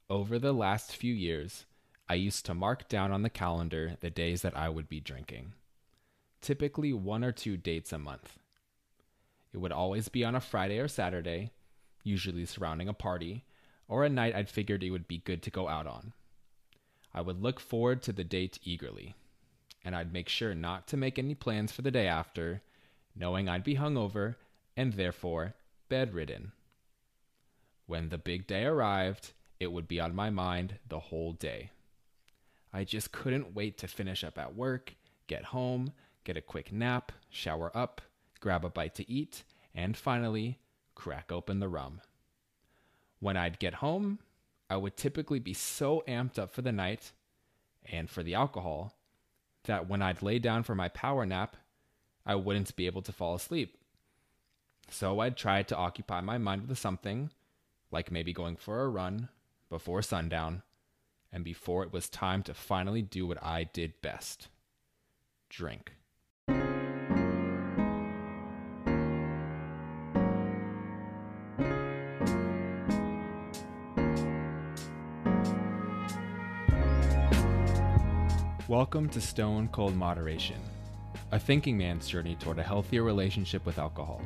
Over the last few years, I used to mark down on the calendar the days that I would be drinking, typically 1 or 2 dates a month. It would always be on a Friday or Saturday, usually surrounding a party, or a night I'd figured it would be good to go out on. I would look forward to the date eagerly, and I'd make sure not to make any plans for the day after, knowing I'd be hungover and therefore bedridden. When the big day arrived, it would be on my mind the whole day. I just couldn't wait to finish up at work, get home, get a quick nap, shower up, grab a bite to eat, and finally, crack open the rum. When I'd get home, I would typically be so amped up for the night, and for the alcohol, that when I'd lay down for my power nap, I wouldn't be able to fall asleep. So I'd try to occupy my mind with something, like maybe going for a run, before sundown, and before it was time to finally do what I did best: drink. Welcome to Stone Cold Moderation, a thinking man's journey toward a healthier relationship with alcohol.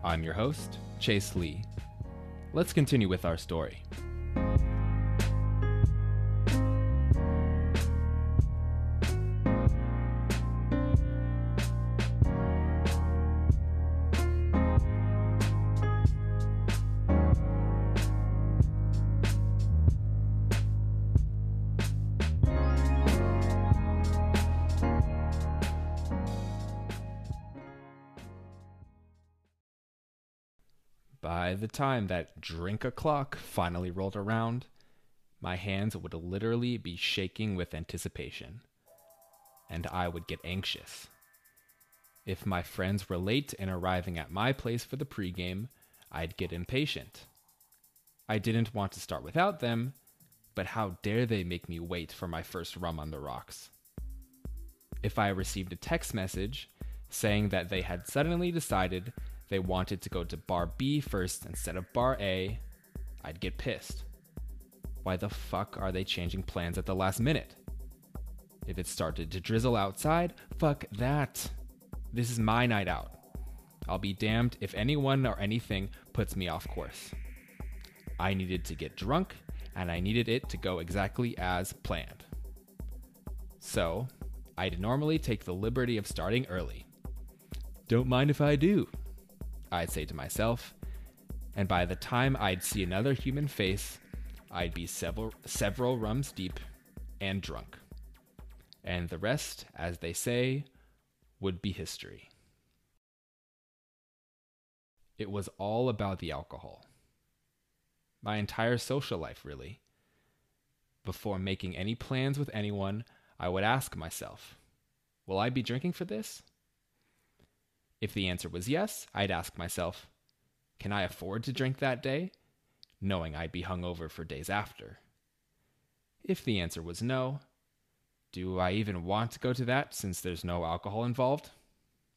I'm your host, Chase Lee. Let's continue with our story. By the time that drink o'clock finally rolled around, my hands would literally be shaking with anticipation, and I would get anxious. If my friends were late in arriving at my place for the pregame, I'd get impatient. I didn't want to start without them, but how dare they make me wait for my first rum on the rocks? If I received a text message saying that they had suddenly decided they wanted to go to bar B first instead of bar A, I'd get pissed. Why the fuck are they changing plans at the last minute? If it started to drizzle outside, fuck that. This is my night out. I'll be damned if anyone or anything puts me off course. I needed to get drunk, and I needed it to go exactly as planned. So, I'd normally take the liberty of starting early. Don't mind if I do, I'd say to myself, and by the time I'd see another human face, I'd be several rums deep and drunk. And the rest, as they say, would be history. It was all about the alcohol. My entire social life, really. Before making any plans with anyone, I would ask myself, will I be drinking for this? If the answer was yes, I'd ask myself, can I afford to drink that day, knowing I'd be hungover for days after? If the answer was no, do I even want to go to that since there's no alcohol involved?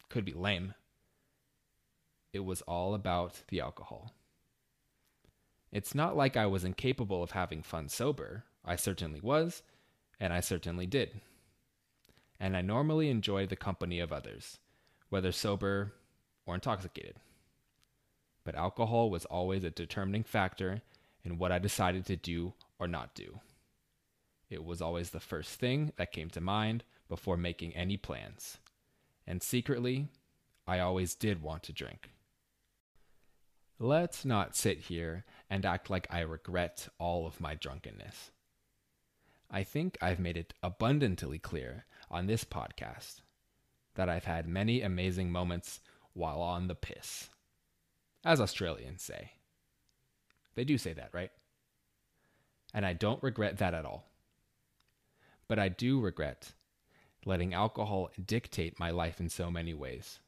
Could be lame. It was all about the alcohol. It's not like I was incapable of having fun sober. I certainly was, and I certainly did. And I normally enjoy the company of others, whether sober or intoxicated. But alcohol was always a determining factor in what I decided to do or not do. It was always the first thing that came to mind before making any plans. And secretly, I always did want to drink. Let's not sit here and act like I regret all of my drunkenness. I think I've made it abundantly clear on this podcast that I've had many amazing moments while on the piss. As Australians say. They do say that, right? And I don't regret that at all. But I do regret letting alcohol dictate my life in so many ways.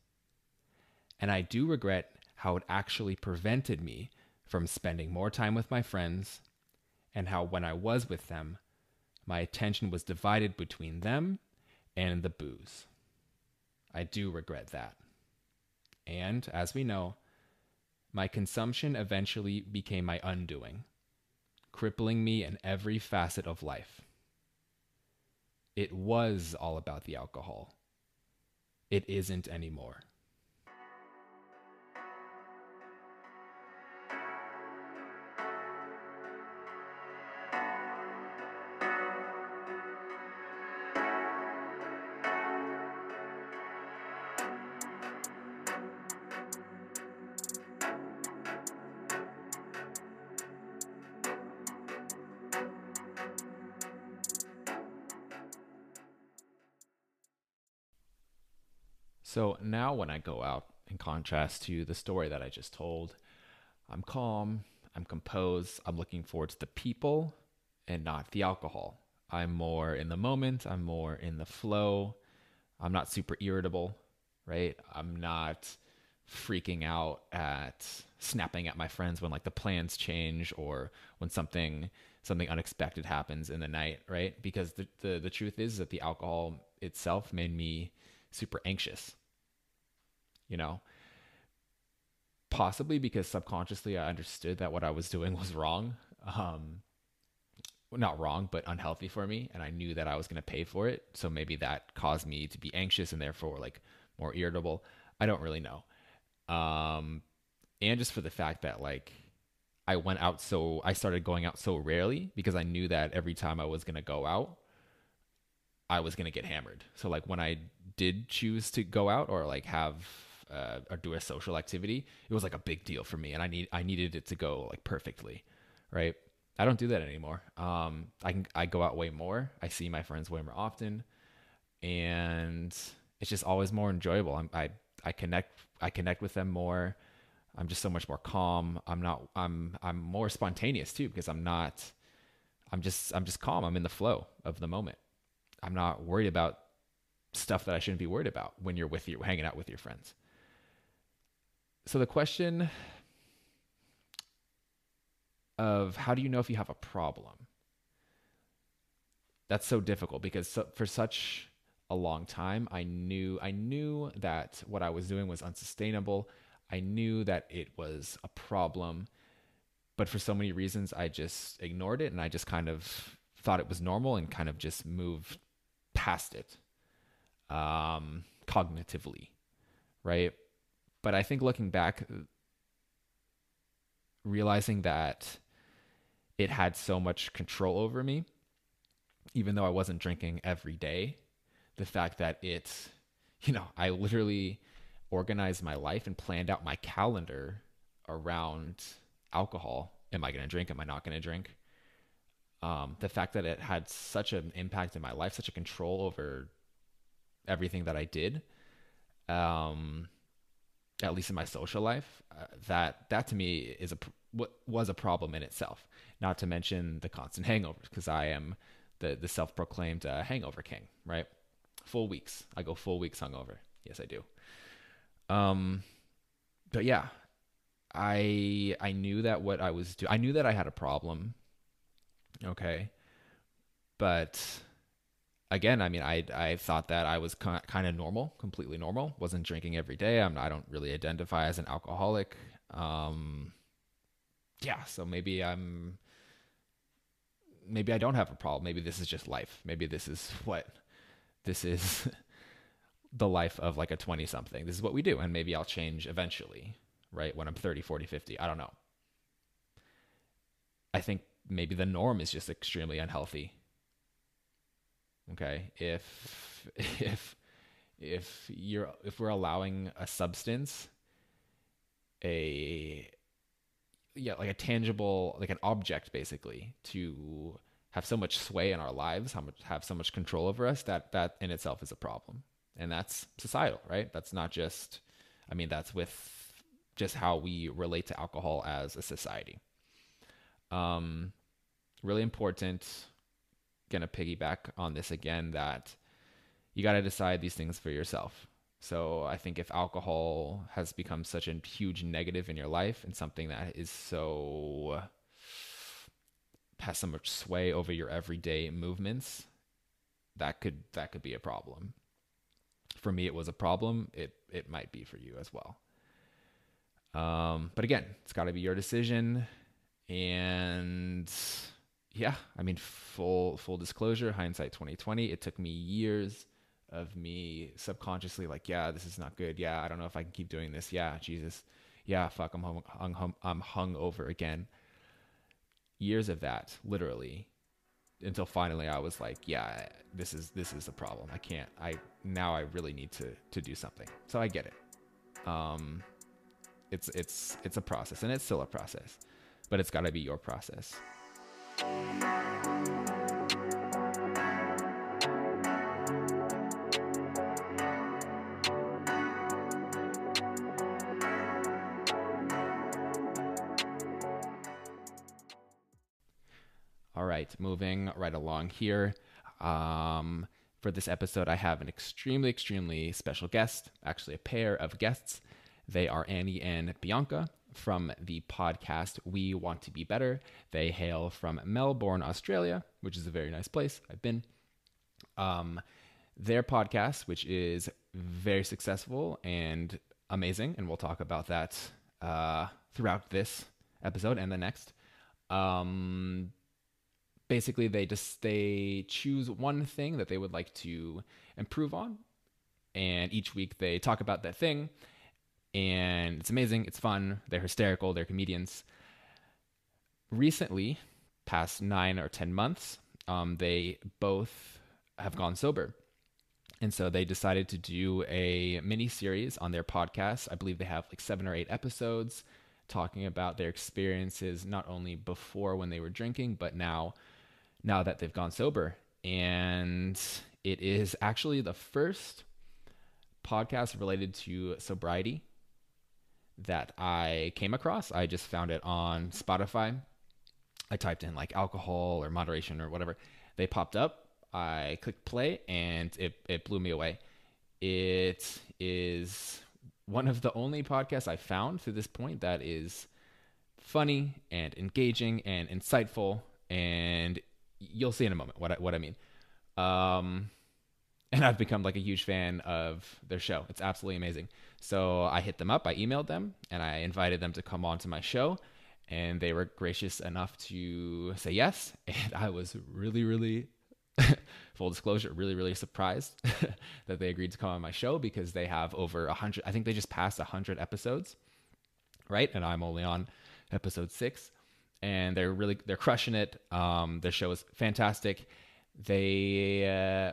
And I do regret how it actually prevented me from spending more time with my friends, and how when I was with them, my attention was divided between them and the booze. I do regret that. And, as we know, my consumption eventually became my undoing, crippling me in every facet of life. It was all about the alcohol. It isn't anymore. So now when I go out, in contrast to the story that I just told, I'm calm, I'm composed, I'm looking forward to the people and not the alcohol. I'm more in the moment, I'm more in the flow. I'm not super irritable, right? I'm not freaking out at snapping at my friends when like the plans change or when something unexpected happens in the night, right? Because the truth is that the alcohol itself made me super anxious, you know, possibly because subconsciously I understood that what I was doing was wrong. Well, not wrong, but unhealthy for me. And I knew that I was going to pay for it. So maybe that caused me to be anxious and therefore like more irritable. I don't really know. And just for the fact that like I started going out so rarely because I knew that every time I was going to go out, I was going to get hammered. So like when I did choose to go out or like have or do a social activity, it was like a big deal for me, and I needed it to go like perfectly, right? I don't do that anymore. I go out way more. I see my friends way more often, and it's just always more enjoyable. I connect with them more. I'm just so much more calm. I'm more spontaneous too because I'm just calm. I'm in the flow of the moment. I'm not worried about stuff that I shouldn't be worried about when you're hanging out with your friends. So the question of how do you know if you have a problem? That's so difficult because for such a long time, I knew that what I was doing was unsustainable. I knew that it was a problem, but for so many reasons, I just ignored it and I just kind of thought it was normal and kind of just moved past it cognitively, right? But I think looking back, realizing that it had so much control over me, even though I wasn't drinking every day, the fact that I literally organized my life and planned out my calendar around alcohol. Am I going to drink? Am I not going to drink? The fact that it had such an impact in my life, such a control over everything that I did, at least in my social life, that to me was a problem in itself. Not to mention the constant hangovers, because I am the self-proclaimed hangover king, right? Full weeks. I go full weeks hungover. Yes, I do. But yeah, I knew that what I was doing, I knew that I had a problem. Okay. But again, I mean, I thought that I was kind of normal, completely normal. Wasn't drinking every day. I don't really identify as an alcoholic. Yeah, so maybe I don't have a problem. Maybe this is just life. Maybe this is the life of like a 20 something. This is what we do. And maybe I'll change eventually, right? When I'm 30, 40, 50. I don't know. I think maybe the norm is just extremely unhealthy. Okay. If we're allowing a substance, like a tangible, like an object basically, to have so much sway in our lives, have so much control over us, that in itself is a problem. And that's societal, right? That's not just, I mean, that's with just how we relate to alcohol as a society. Really important, gonna piggyback on this again, that you got to decide these things for yourself. So I think if alcohol has become such a huge negative in your life and something that has so much sway over your everyday movements, that could be a problem. For me, it was a problem. It might be for you as well. But again, it's got to be your decision. And yeah, I mean, full disclosure, hindsight 2020. It took me years of me subconsciously like, yeah, this is not good. Yeah, I don't know if I can keep doing this. Yeah, Jesus. Yeah, fuck, I'm hung over again. Years of that, literally, until finally I was like, yeah, this is a problem. I can't. I really need to do something. So I get it. It's a process, and it's still a process, but it's got to be your process. All right, moving right along here. For this episode, I have an extremely special guest, actually a pair of guests. They are Annie and Bianka from the podcast We Want to Be Better. They hail from Melbourne, Australia, which is a very nice place. I've been. Their podcast, which is very successful and amazing, and we'll talk about that throughout this episode and the next. Basically, they choose one thing that they would like to improve on, and each week they talk about that thing, and it's amazing. It's fun. They're hysterical. They're comedians. Recently, past 9 or 10 months, they both have gone sober, and so they decided to do a mini series on their podcast. I believe they have like 7 or 8 episodes talking about their experiences, not only before when they were drinking, but now that they've gone sober. And it is actually the first podcast related to sobriety that I came across. I just found it on Spotify. I typed in like alcohol or moderation or whatever. They popped up. I clicked play, and it blew me away. It is one of the only podcasts I found to this point that is funny and engaging and insightful, and you'll see in a moment what I mean. And I've become like a huge fan of their show. It's absolutely amazing. So I hit them up, I emailed them, and I invited them to come on to my show, and they were gracious enough to say yes. And I was really full disclosure, really surprised that they agreed to come on my show, because they have over 100. I think they just passed 100 episodes, right? And I'm only on episode 6, and they're crushing it. Their show is fantastic. We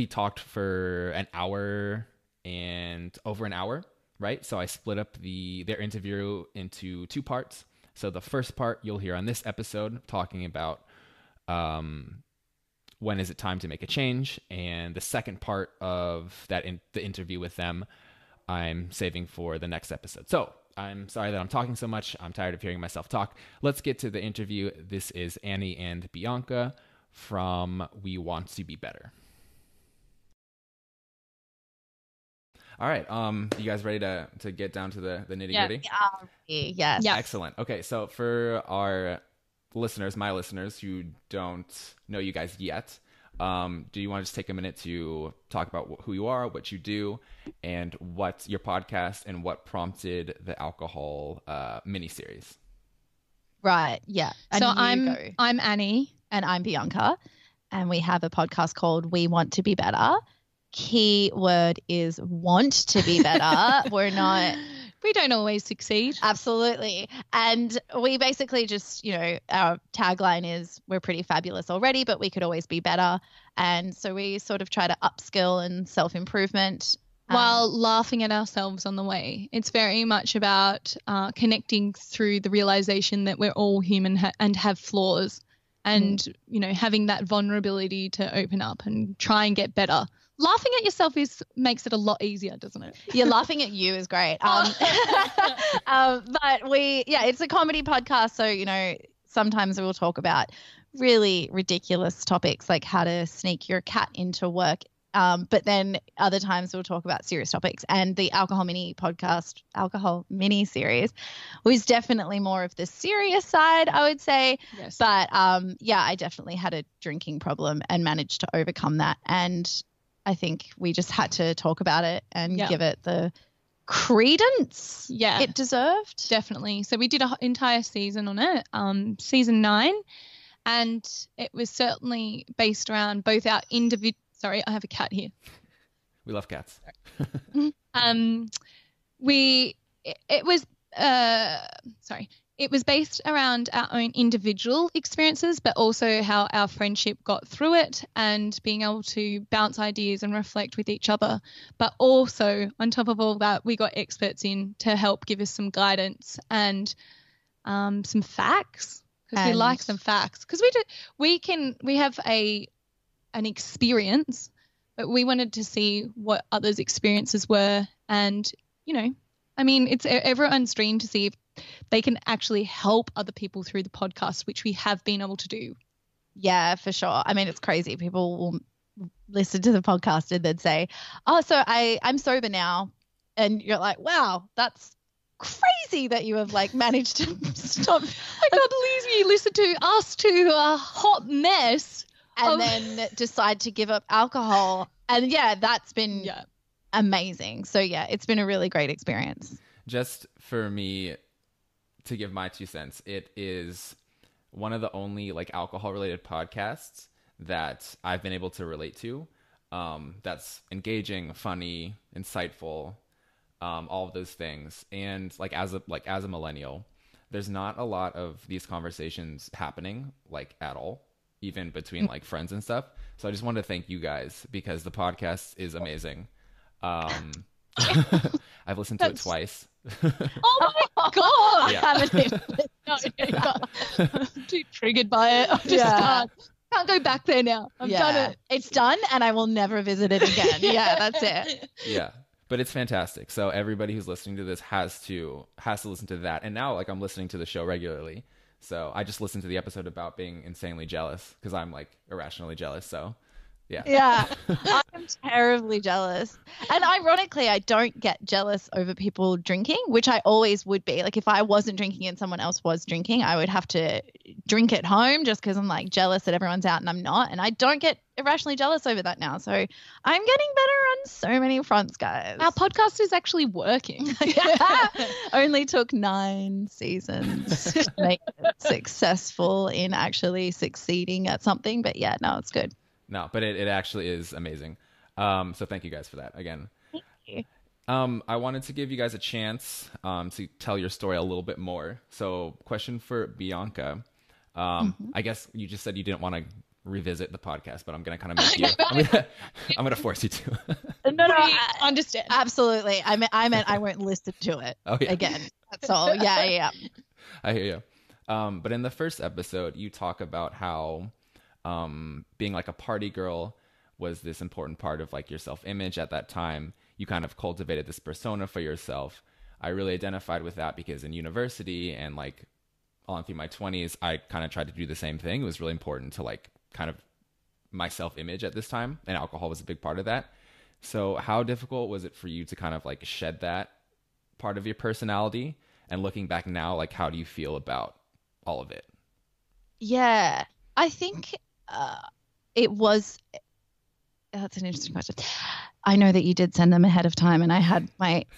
talked for an hour and over an hour, right? So I split up their interview into 2 parts. So the first part you'll hear on this episode, talking about when is it time to make a change, and the second part of the interview with them, I'm saving for the next episode. So I'm sorry that I'm talking so much. I'm tired of hearing myself talk. Let's get to the interview. This is Annie and Bianka from We Want to Be Better. All right. You guys ready to get down to the nitty gritty? Yes. Excellent. Okay. So for our listeners, my listeners who don't know you guys yet, do you want to just take a minute to talk about who you are, what you do, and what's your podcast, and what prompted the alcohol miniseries? Right. Yeah. So I'm Annie. And I'm Bianca. And we have a podcast called We Want to Be Better. Key word is want to be better. We don't always succeed. Absolutely. And we basically just, our tagline is we're pretty fabulous already, but we could always be better. And so we sort of try to upskill and self-improvement. While laughing at ourselves on the way. It's very much about connecting through the realization that we're all human and have flaws, and, having that vulnerability to open up and try and get better. Laughing at yourself makes it a lot easier, doesn't it? Yeah, laughing at you is great. But it's a comedy podcast. So, sometimes we'll talk about really ridiculous topics like how to sneak your cat into work. But then other times we'll talk about serious topics. And the alcohol mini series was definitely more of the serious side, I would say. Yes. But I definitely had a drinking problem and managed to overcome that. And I think we just had to talk about it and give it the credence it deserved. Definitely. So we did an entire season on it, season 9. And it was certainly based around both our individual. Sorry, I have a cat here. We love cats. It was it was based around our own individual experiences, but also how our friendship got through it and being able to bounce ideas and reflect with each other. But also, on top of all that, we got experts in to help give us some guidance and some facts, because we like some facts. Because we have an experience, but we wanted to see what others' experiences were. And, I mean, it's everyone's dream to see if they can actually help other people through the podcast, which we have been able to do. Yeah, for sure. I mean, it's crazy. People will listen to the podcast and then say, oh, so I'm sober now. And you're like, wow, that's crazy that you have like managed to stop. I can't believe you listened to us to a hot mess. And then decide to give up alcohol. And yeah, that's been amazing. So yeah, it's been a really great experience. Just for me to give my 2 cents, it is one of the only like alcohol related podcasts that I've been able to relate to. That's engaging, funny, insightful, all of those things. And like as a millennial, there's not a lot of these conversations happening like at all, even between like friends and stuff. So I just wanted to thank you guys because the podcast is amazing. I've listened to it twice. Oh my God. Yeah. I haven't even I'm too triggered by it. I just can't go back there now. I've done it. It's done and I will never visit it again. Yeah, that's it. Yeah. But it's fantastic. So everybody who's listening to this has to listen to that. And now like I'm listening to the show regularly. So I just listened to the episode about being insanely jealous because I'm like irrationally jealous. So yeah. Yeah. I'm terribly jealous. And ironically, I don't get jealous over people drinking, which I always would be. Like if I wasn't drinking and someone else was drinking, I would have to drink at home just because I'm like jealous that everyone's out and I'm not. And I don't get irrationally jealous over that now. So I'm getting better on so many fronts, guys. Our podcast is actually working. Only took 9 seasons to make it successful in actually succeeding at something. But yeah, no, it's good. No, but it actually is amazing. So thank you guys for that again. Thank you. I wanted to give you guys a chance to tell your story a little bit more. So question for Bianca. I guess you just said you didn't want to revisit the podcast, but I'm going to kind of make you. I'm going to force you to. No, I understand. Absolutely. I meant I won't listen to it again. That's all. Yeah. I hear you. But in the first episode, you talk about how being like a party girl was this important part of like your self-image at that time. You kind of cultivated this persona for yourself. I really identified with that because in university and like on through my 20s, I kind of tried to do the same thing. It was really important to like kind of my self-image at this time, and alcohol was a big part of that. So how difficult was it for you to kind of like shed that part of your personality? And looking back now, like how do you feel about all of it? Yeah, I think it was. That's an interesting question. I know that you did send them ahead of time, and I had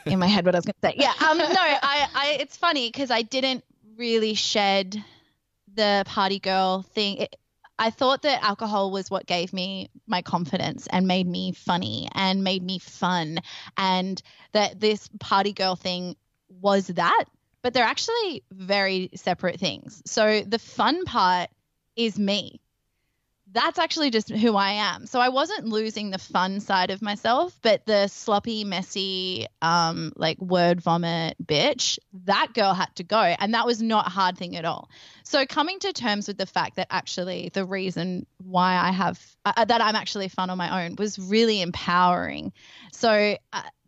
in my head what I was going to say. Yeah, no, I it's funny because I didn't really shed the party girl thing. I thought that alcohol was what gave me my confidence and made me funny and made me fun, and that this party girl thing was that, but they're actually very separate things. So the fun part is me. That's actually just who I am. So I wasn't losing the fun side of myself, but the sloppy, messy, like word vomit bitch, that girl had to go. And that was not a hard thing at all. So coming to terms with the fact that actually the reason why I have that I'm actually fun on my own was really empowering. So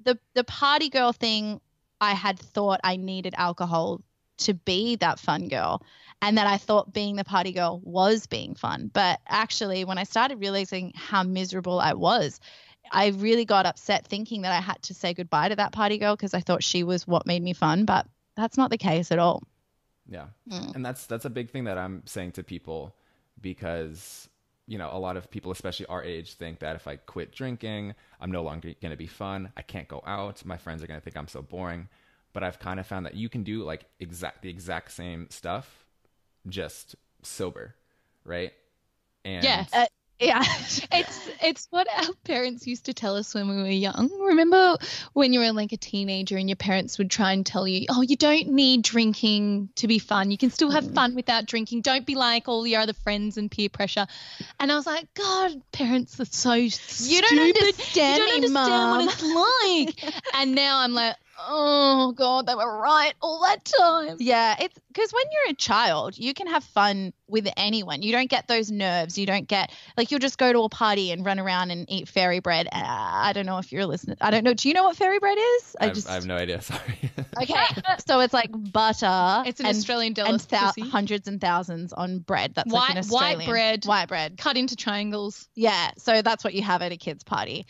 the party girl thing, I had thought I needed alcohol to be that fun girl, and that I thought being the party girl was being fun. But actually, when I started realizing how miserable I was, I really got upset thinking that I had to say goodbye to that party girl because I thought she was what made me fun. But that's not the case at all. Yeah. And that's a big thing that I'm saying to people, because, you know, a lot of people, especially our age, think that if I quit drinking, I'm no longer going to be fun. I can't go out. My friends are going to think I'm so boring. But I've kind of found that you can do like the exact same stuff, just sober. right? And Yeah. Yeah. It's what our parents used to tell us when we were young. Remember when you were like a teenager and your parents would try and tell you, oh, you don't need drinking to be fun. You can still have fun without drinking. Don't be like all your other friends and peer pressure. And I was like, God, parents are so stupid. You don't understand me, Mom. What it's like. And now I'm like, oh, God, they were right all that time. Yeah, it's because when you're a child, you can have fun with anyone. You don't get those nerves. You don't get like you'll just go to a party and run around and eat fairy bread. I don't know if you're listening. I don't know. Do you know what fairy bread is? I have no idea. Sorry. Okay, so it's like butter. It's an Australian delicacy. And hundreds and thousands on bread. That's like an Australian white bread cut into triangles. Yeah, so that's what you have at a kid's party.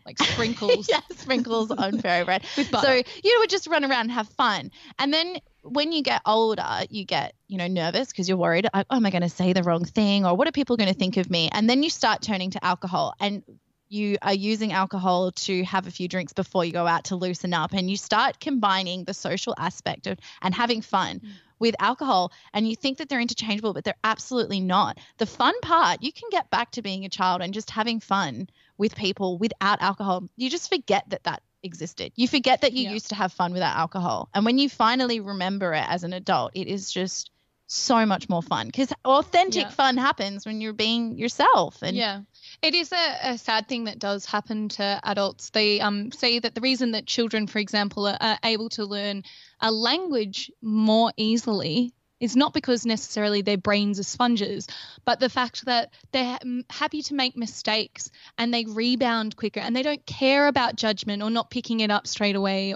Like sprinkles. Yeah, sprinkles on fairy bread. With butter. So you would just run around and have fun. And then when you get older, you get, nervous because you're worried, oh, am I going to say the wrong thing? Or what are people going to think of me? And then you start turning to alcohol and you are using alcohol to have a few drinks before you go out to loosen up. And you start combining the social aspect of and having fun with alcohol, and you think that they're interchangeable, but they're absolutely not. The fun part, you can get back to being a child and just having fun with people without alcohol. You just forget that existed. You forget that you used to have fun without alcohol. And when you finally remember it as an adult, it is just so much more fun because authentic fun happens when you're being yourself. And it is a sad thing that does happen to adults. They say that the reason that children, for example, are able to learn a language more easily is not because necessarily their brains are sponges, but the fact that they're happy to make mistakes and they rebound quicker and they don't care about judgment or not picking it up straight away.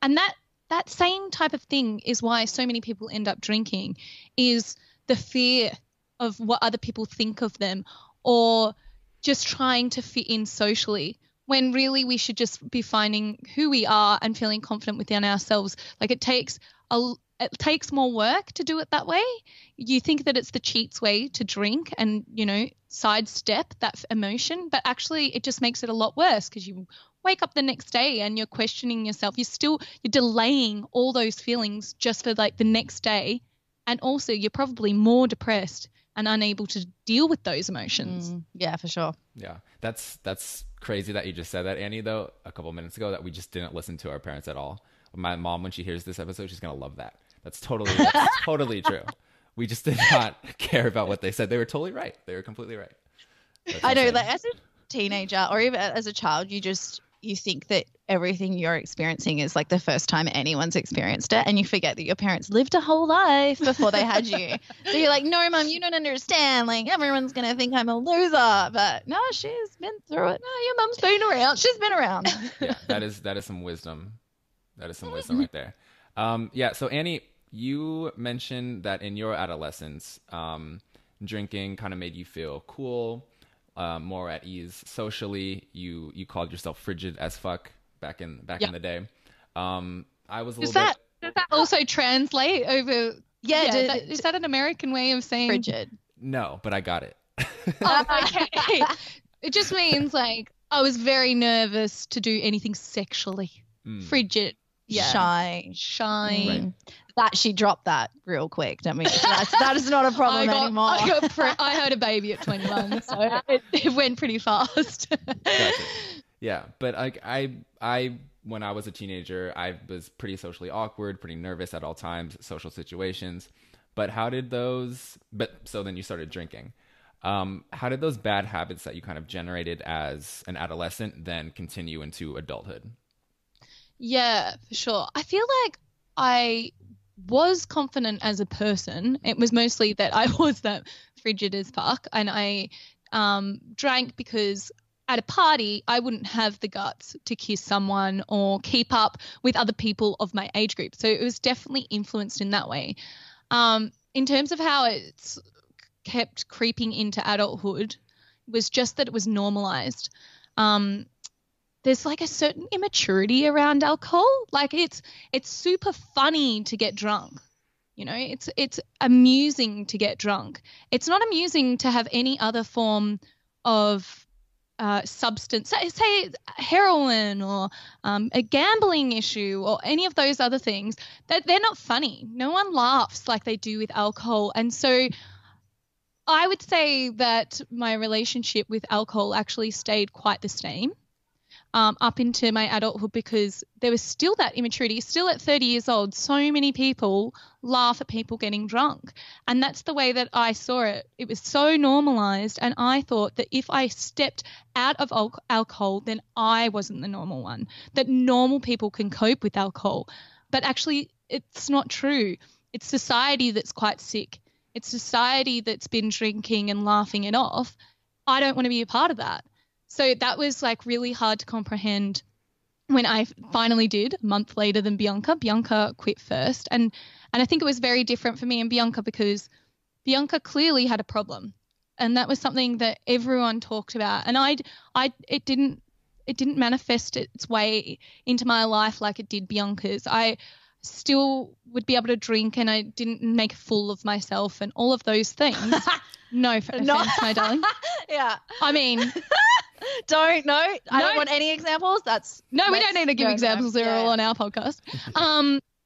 And that same type of thing is why so many people end up drinking, is the fear of what other people think of them or just trying to fit in socially, when really we should just be finding who we are and feeling confident within ourselves. Like it takes more work to do it that way. You think that it's the cheats way to drink and, sidestep that emotion, but actually it just makes it a lot worse because you wake up the next day and you're questioning yourself. You're delaying all those feelings just for like the next day. And also you're probably more depressed and unable to deal with those emotions. Yeah, for sure. Yeah. That's crazy that you just said that, Annie, though, a couple of minutes ago, that we just didn't listen to our parents at all. My mom, when she hears this episode, she's going to love that. That's totally true. We just did not care about what they said. They were totally right. They were completely right. I know, like as a teenager or even as a child, you think that everything you're experiencing is like the first time anyone's experienced it, and you forget that your parents lived a whole life before they had you. So you're like, no, Mom, you don't understand. Like everyone's going to think I'm a loser, but no, she's been through it. No, your mom's been around. She's been around. Yeah, that is some wisdom. That is some wisdom right there. So Annie, you mentioned that in your adolescence, drinking kind of made you feel cool, more at ease socially. You called yourself frigid as fuck back in the day. I was a little bit. Does that also translate over? Yeah. Is that an American way of saying frigid? No, but I got it. Okay. It just means like I was very nervous to do anything sexually. Frigid. Yeah. Shy. Right. That she dropped that real quick. Don't we? That is not a problem anymore. I had a baby at 21, so it went pretty fast. Gotcha. Yeah, but I when I was a teenager, I was pretty socially awkward, pretty nervous at all times, social situations. But so then you started drinking. How did those bad habits that you kind of generated as an adolescent then continue into adulthood? Yeah, for sure. I feel like I was confident as a person. It was mostly that I was that frigid as fuck, and I drank because at a party I wouldn't have the guts to kiss someone or keep up with other people of my age group. So it was definitely influenced in that way. In terms of how it's kept creeping into adulthood, was just that it was normalized. There's like a certain immaturity around alcohol. Like it's super funny to get drunk. It's amusing to get drunk. It's not amusing to have any other form of substance, say heroin or a gambling issue or any of those other things. They're not funny. No one laughs like they do with alcohol. And so I would say that my relationship with alcohol actually stayed quite the same up into my adulthood, because there was still that immaturity. Still at 30 years old, so many people laugh at people getting drunk. And that's the way that I saw it. It was so normalized. And I thought that if I stepped out of alcohol, then I wasn't the normal one, that normal people can cope with alcohol. But actually, it's not true. It's society that's quite sick. It's society that's been drinking and laughing it off. I don't want to be a part of that. So that was like really hard to comprehend when I finally did, a month later than Bianca. Bianca quit first. And I think it was very different for me and Bianca, because Bianca clearly had a problem. And that was something that everyone talked about. And it didn't manifest its way into my life like it did Bianca's. I still would be able to drink, and I didn't make a fool of myself and all of those things. No offense, my darling. Yeah. I mean... I don't want any examples. We don't need to give examples. They're all on our podcast.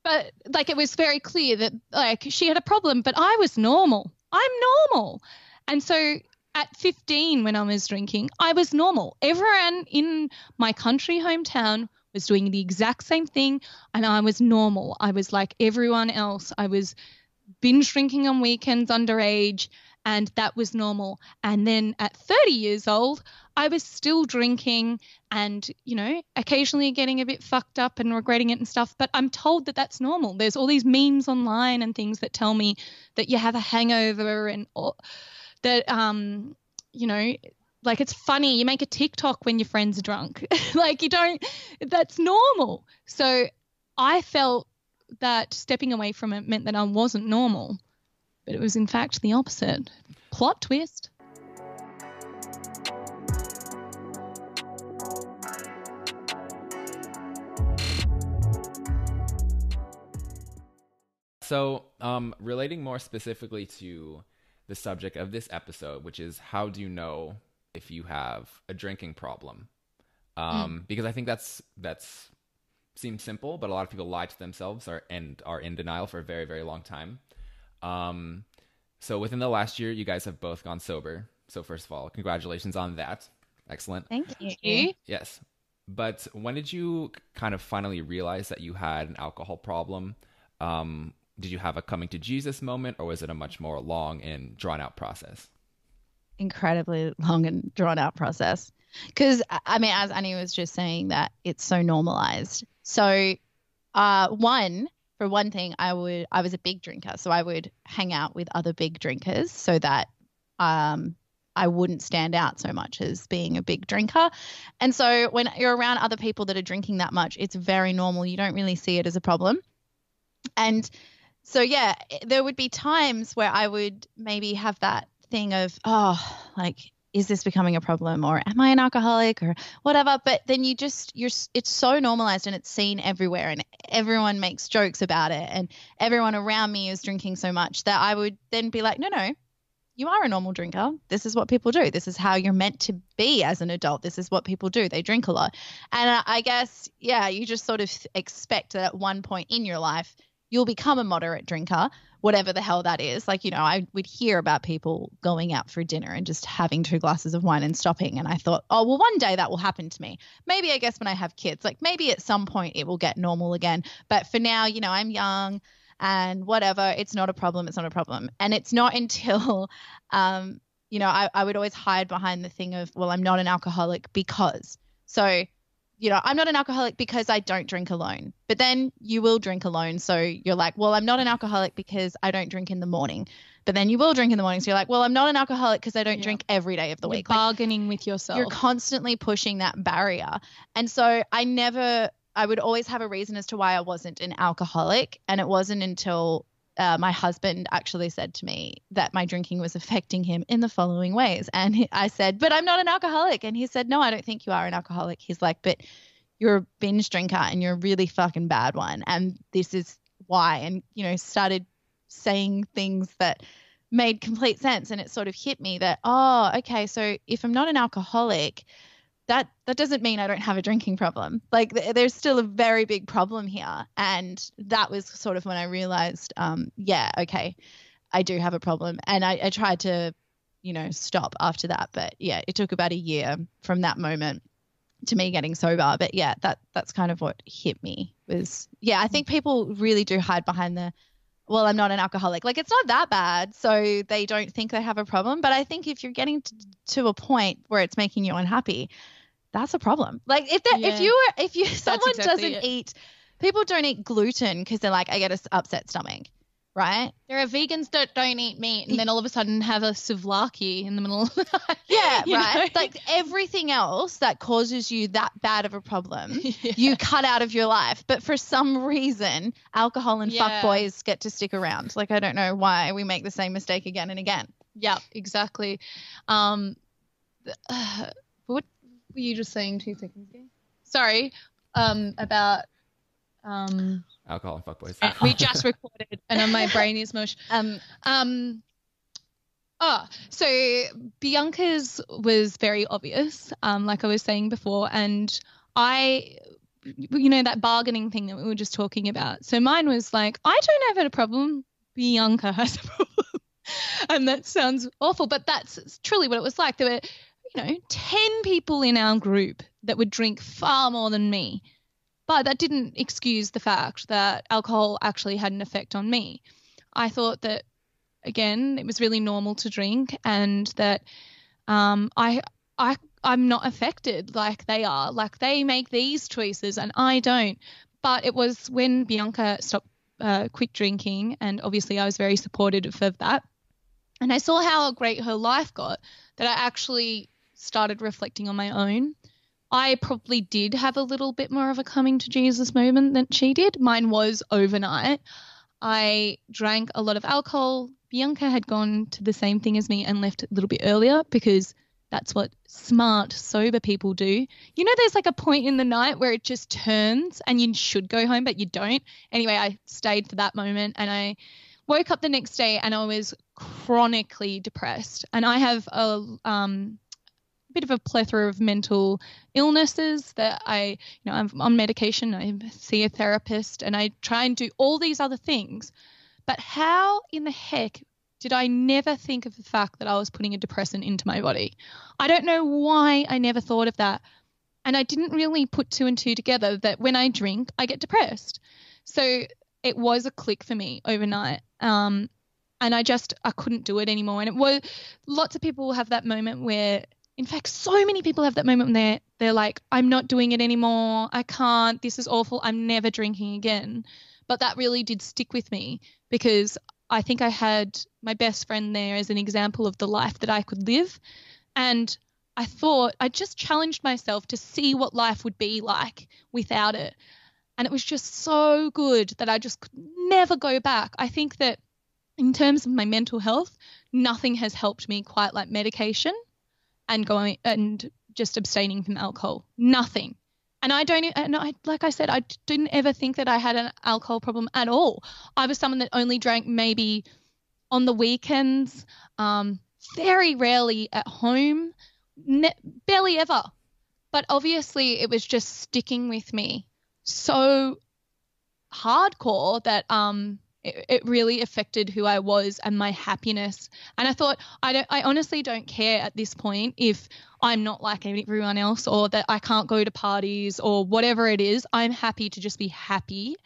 But like, it was very clear that like she had a problem, but I was normal. I'm normal. And so at 15, when I was drinking, I was normal. Everyone in my country hometown was doing the exact same thing, and I was normal. I was like everyone else. I was binge drinking on weekends underage, and that was normal. And then at 30 years old, I was still drinking and, you know, occasionally getting a bit fucked up and regretting it and stuff. But I'm told that that's normal. There's all these memes online and things that tell me that you have a hangover and that, you know, like it's funny. You make a TikTok when your friends are drunk. Like that's normal. So I felt that stepping away from it meant that I wasn't normal. But it was in fact the opposite. Plot twist. So, relating more specifically to the subject of this episode, which is how do you know if you have a drinking problem? Because I think that's seems simple, but a lot of people lie to themselves and are in denial for a very, very long time. So within the last year, you guys have both gone sober. So first of all, congratulations on that. Excellent. Thank you. Yes. But when did you kind of finally realize that you had an alcohol problem? Did you have a coming to Jesus moment, or was it a much more long and drawn out process? Incredibly long and drawn out process. Because, I mean, as Annie was just saying, that it's so normalized. So for one thing, I was a big drinker, so I would hang out with other big drinkers so that I wouldn't stand out so much as being a big drinker. And so when you're around other people that are drinking that much, it's very normal. You don't really see it as a problem. And so, yeah, there would be times where I would maybe have that thing of, is this becoming a problem, or am I an alcoholic, or whatever? But then it's so normalized and it's seen everywhere, and everyone makes jokes about it, and everyone around me is drinking so much that I would then be like, no, you are a normal drinker. This is what people do. This is how you're meant to be as an adult. This is what people do. They drink a lot. And I guess, yeah, you just sort of expect that at one point in your life, you'll become a moderate drinker, whatever the hell that is. Like, you know, I would hear about people going out for dinner and just having 2 glasses of wine and stopping. And I thought, oh, well, one day that will happen to me. Maybe, I guess, when I have kids, like maybe at some point it will get normal again. But for now, you know, I'm young and whatever, it's not a problem. It's not a problem. And it's not until, you know, I would always hide behind the thing of, well, I'm not an alcoholic because. So, you know, I'm not an alcoholic because I don't drink alone. But then you will drink alone. So you're like, well, I'm not an alcoholic because I don't drink in the morning. But then you will drink in the morning. So you're like, well, I'm not an alcoholic because I don't drink every day of the week. Bargaining with yourself. You're constantly pushing that barrier. And so I would always have a reason as to why I wasn't an alcoholic. And it wasn't until my husband actually said to me that my drinking was affecting him in the following ways. And I said, but I'm not an alcoholic. And he said, no, I don't think you are an alcoholic. He's like, but you're a binge drinker and you're a really fucking bad one. And this is why. And, you know, started saying things that made complete sense. And it sort of hit me that, oh, okay, so if I'm not an alcoholic, that doesn't mean I don't have a drinking problem. Like there's still a very big problem here. And that was sort of when I realized, yeah, okay, I do have a problem. And I tried to stop after that. But yeah, it took about a year from that moment to me getting sober. But yeah, that's kind of what hit me was, I think people really do hide behind well, I'm not an alcoholic. Like, it's not that bad, so they don't think they have a problem. But I think if you're getting to a point where it's making you unhappy, that's a problem. Like, if someone doesn't eat, people don't eat gluten because they're like, I get an upset stomach, right? There are vegans that don't eat meat and then all of a sudden have a souvlaki in the middle of the night. Yeah, right. Like, everything else that causes you that bad of a problem, you cut out of your life. But for some reason, alcohol and fuckboys get to stick around. Like, I don't know why we make the same mistake again and again. Yeah, exactly. What were you just saying 2 seconds ago? Sorry, about alcohol and fuckboys. We just recorded and my brain is mush. So Bianca's was very obvious, like I was saying before, and that bargaining thing that we were just talking about. So mine was like, I don't have a problem. Bianca has a problem. And that sounds awful, but that's truly what it was like. There were, 10 people in our group that would drink far more than me. But that didn't excuse the fact that alcohol actually had an effect on me. I thought that, again, it was really normal to drink and that I'm not affected like they are. Like, they make these choices and I don't. But it was when Bianca quit drinking, and obviously I was very supportive of that, and I saw how great her life got, that I actually started reflecting on my own. I probably did have a little bit more of a coming to Jesus moment than she did. Mine was overnight. I drank a lot of alcohol. Bianca had gone to the same thing as me and left a little bit earlier because that's what smart, sober people do. There's like a point in the night where it just turns and you should go home, but you don't. Anyway, I stayed for that moment and I woke up the next day and I was chronically depressed. And I have a bit of a plethora of mental illnesses that I'm on medication. I see a therapist and I try and do all these other things. But how in the heck did I never think of the fact that I was putting a depressant into my body? I don't know why I never thought of that. And I didn't really put 2 and 2 together that when I drink, I get depressed. So it was a click for me overnight. And I couldn't do it anymore. And it was, lots of people have that moment where, in fact, so many people have that moment when they're like, I'm not doing it anymore. I can't. This is awful. I'm never drinking again. But that really did stick with me because I think I had my best friend there as an example of the life that I could live. And I thought I just challenged myself to see what life would be like without it. And it was just so good that I just could never go back. I think that in terms of my mental health, nothing has helped me quite like medication and going and just abstaining from alcohol. Nothing. And like I said, I didn't ever think that I had an alcohol problem at all. I was someone that only drank maybe on the weekends, very rarely at home, barely ever. But obviously it was just sticking with me so hardcore that it really affected who I was and my happiness. And I thought, I honestly don't care at this point if I'm not like everyone else or that I can't go to parties or whatever it is. I'm happy to just be happy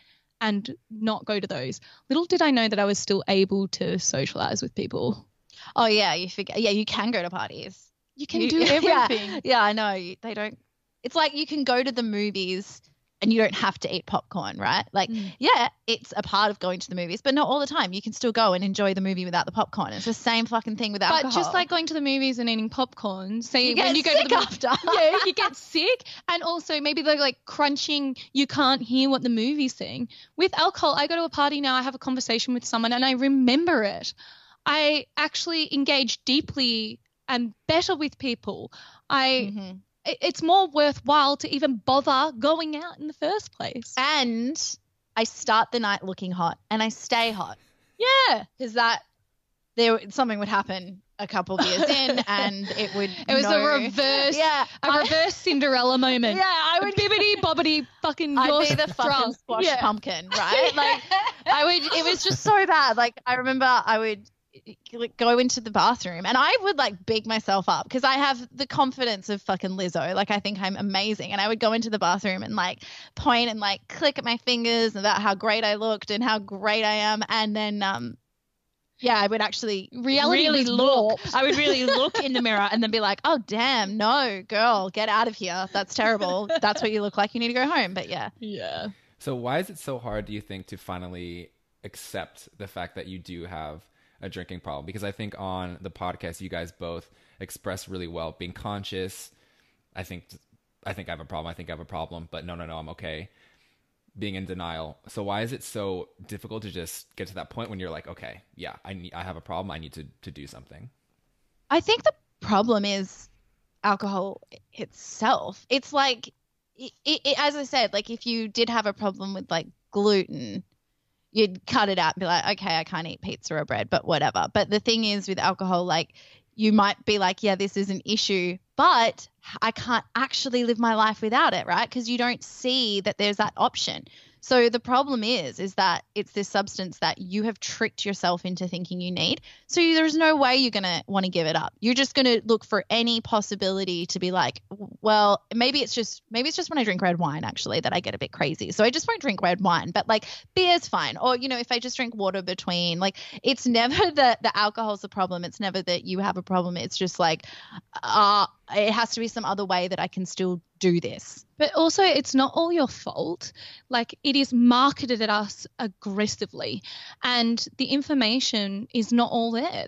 and not go to those. Little did I know that I was still able to socialize with people. Oh, yeah, you forget. Yeah, you can go to parties. You can do everything. Yeah, I know. They don't. It's like you can go to the movies and you don't have to eat popcorn, right? Like, yeah, it's a part of going to the movies, but not all the time. You can still go and enjoy the movie without the popcorn. It's the same fucking thing with alcohol. But just like going to the movies and eating popcorn, say when you go to the after. Yeah, you get sick. And also maybe they're like crunching, you can't hear what the movie's saying. With alcohol, I go to a party now, I have a conversation with someone and I remember it. I actually engage deeply and better with people. It's more worthwhile to even bother going out in the first place. And I start the night looking hot and I stay hot. Yeah. Because something would happen a couple of years in and it was a reverse Cinderella moment. Yeah, I would bibbity bobbity fucking I'd be the fucking squash pumpkin, right? Like it was just so bad. Like I remember I would like go into the bathroom, and I would like big myself up because I have the confidence of fucking Lizzo. Like I think I'm amazing, and I would go into the bathroom and like point and like click at my fingers about how great I looked and how great I am, and then yeah, I would actually Reality really was look. warped. I would really look in the mirror and then be like, oh damn, no, girl, get out of here. That's terrible. That's what you look like. You need to go home. But yeah. Yeah. So why is it so hard, do you think, to finally accept the fact that you do have a drinking problem? Because I think on the podcast, you guys both express really well being conscious. I think I have a problem. I think I have a problem, but no, I'm okay. Being in denial. So why is it so difficult to just get to that point when you're like, okay, yeah, I have a problem. I need to do something. I think the problem is alcohol itself. It's like, as I said, like if you did have a problem with like gluten, you'd cut it out and be like, okay, I can't eat pizza or bread, but whatever. But the thing is with alcohol, like you might be like, yeah, this is an issue, but I can't actually live my life without it, right? Because you don't see that there's that option. So the problem is that it's this substance that you have tricked yourself into thinking you need. So there's no way you're going to want to give it up. You're just going to look for any possibility to be like, well, maybe it's just when I drink red wine actually that I get a bit crazy. So I just won't drink red wine, but like beer's fine. Or, you know, if I just drink water between, like it's never that the alcohol's the problem. It's never that you have a problem. It's just like, it has to be some other way that I can still do this. But also it's not all your fault. Like it is marketed at us aggressively and the information is not all there.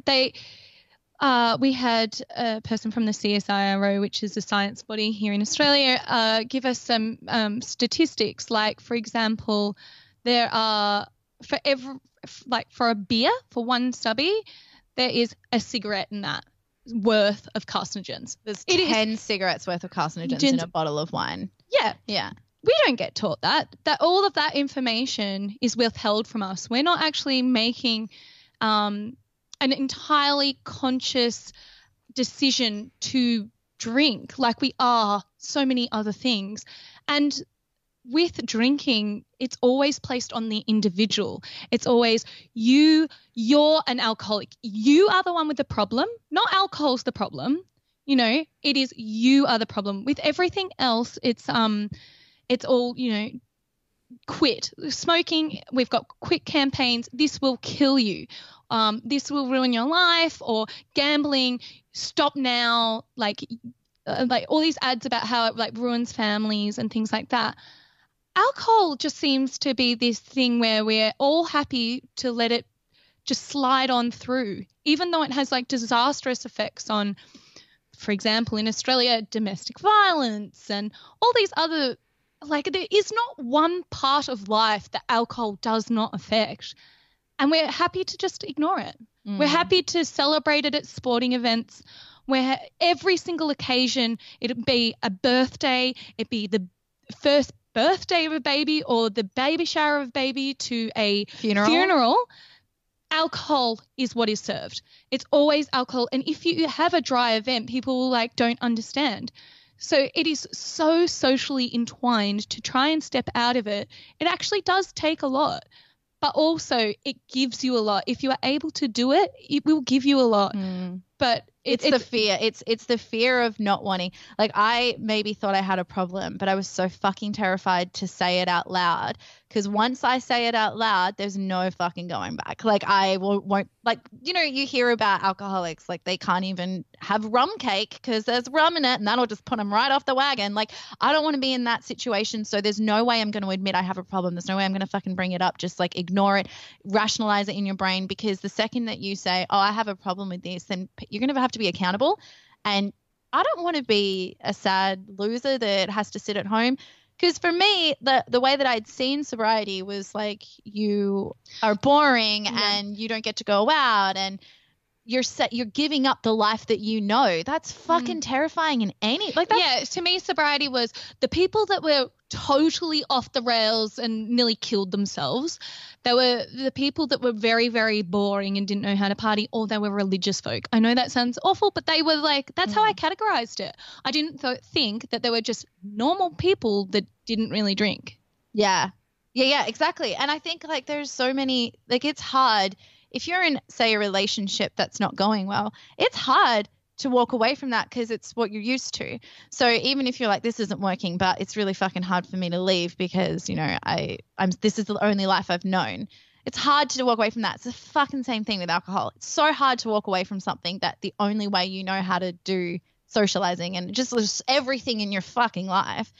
We had a person from the CSIRO, which is a science body here in Australia, give us some statistics. Like, for example, there are for a beer, for one stubby, there is a cigarette in that worth of carcinogens. There's 10 cigarettes worth of carcinogens in a bottle of wine. Yeah. We don't get taught that all of that information is withheld from us. We're not actually making an entirely conscious decision to drink like we are so many other things. And with drinking, it's always placed on the individual. It's always you're an alcoholic. You are the one with the problem, not alcohol's the problem. You know, it is you are the problem. With everything else, it's all, you know, quit. Smoking, we've got quit campaigns. This will kill you. This will ruin your life. Or gambling, stop now. Like all these ads about how it like ruins families and things like that. Alcohol just seems to be this thing where we're all happy to let it just slide on through, even though it has like disastrous effects on, for example, in Australia, domestic violence and all these other, like there is not one part of life that alcohol does not affect. And we're happy to just ignore it. We're happy to celebrate it at sporting events where every single occasion, it'd be a birthday, it'd be the first birthday of a baby or the baby shower of a baby to a funeral, alcohol is what is served. It's always alcohol. And if you have a dry event, people like don't understand. So it is so socially entwined. To try and step out of it, it actually does take a lot. But also it gives you a lot. If you are able to do it, it will give you a lot. But it's the fear. It's the fear of not wanting. Like I maybe thought I had a problem, but I was so fucking terrified to say it out loud. Because once I say it out loud, there's no fucking going back. Like I won't like, you know, you hear about alcoholics, like they can't even have rum cake because there's rum in it and that'll just put them right off the wagon. Like I don't want to be in that situation. So there's no way I'm going to admit I have a problem. There's no way I'm going to fucking bring it up. Just like ignore it, rationalize it in your brain, because the second that you say, oh, I have a problem with this, then you're going to have to be accountable. And I don't want to be a sad loser that has to sit at home. Because for me, the way that I'd seen sobriety was like you are boring and you don't get to go out and you're giving up the life that you know. That's fucking terrifying in any like that. Yeah, to me, sobriety was the people that were totally off the rails and nearly killed themselves. They were the people that were very, very boring and didn't know how to party, or they were religious folk. I know that sounds awful, but they were like, that's how I categorized it. I didn't think that they were just normal people that didn't really drink. Yeah, exactly. And I think like there's so many, like it's hard if you're in, say, a relationship that's not going well, it's hard to walk away from that because it's what you're used to. So even if you're like, this isn't working, but it's really fucking hard for me to leave because, you know, this is the only life I've known. It's hard to walk away from that. It's the fucking same thing with alcohol. It's so hard to walk away from something that the only way you know how to do socializing and just everything in your fucking life